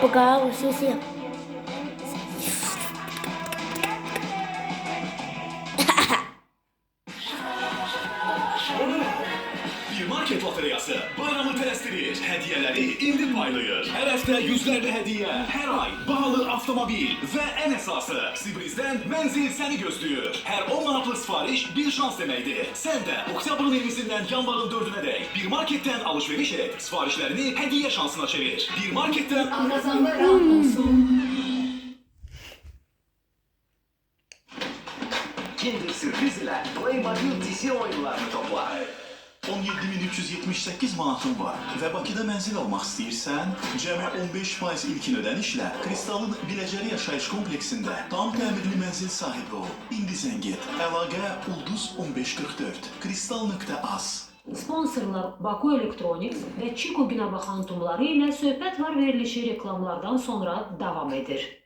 Papagaio, sim. Bir market loteriyası bayramı tələsdirir, hədiyələri indi paylayır. Hər həftə yüzlərlə hədiyyə, hər ay bahalı avtomobil və ən əsası Sibrizdən mənzil səni gözləyir. Hər 10 manatlıq sifariş bir şans deməkdir. Sən də oktyabrın 20-sindən yanvarın 4-ünə dək bir marketdən alış-veriş et, sifarişlərini hədiyyə şansına çevir. Bir marketdən Kazanlara olsun. Kinder sürpriz ile Playmobil dizi oyunlarını topla. 17.378 manatın var və Bakıda mənzil almaq istəyirsən, cəmi 15% ilkin ödənişlə Kristalın Biləcəri yaşayış kompleksində tam təmirli mənzil sahibi ol. İndi zəng et. Əlaqə Ulduz 1544. Kristal.az. Sponsorlar Baku Electronics və Çiko Günəbaxan tumları ilə söhbət var verilişi reklamlardan sonra davam edir.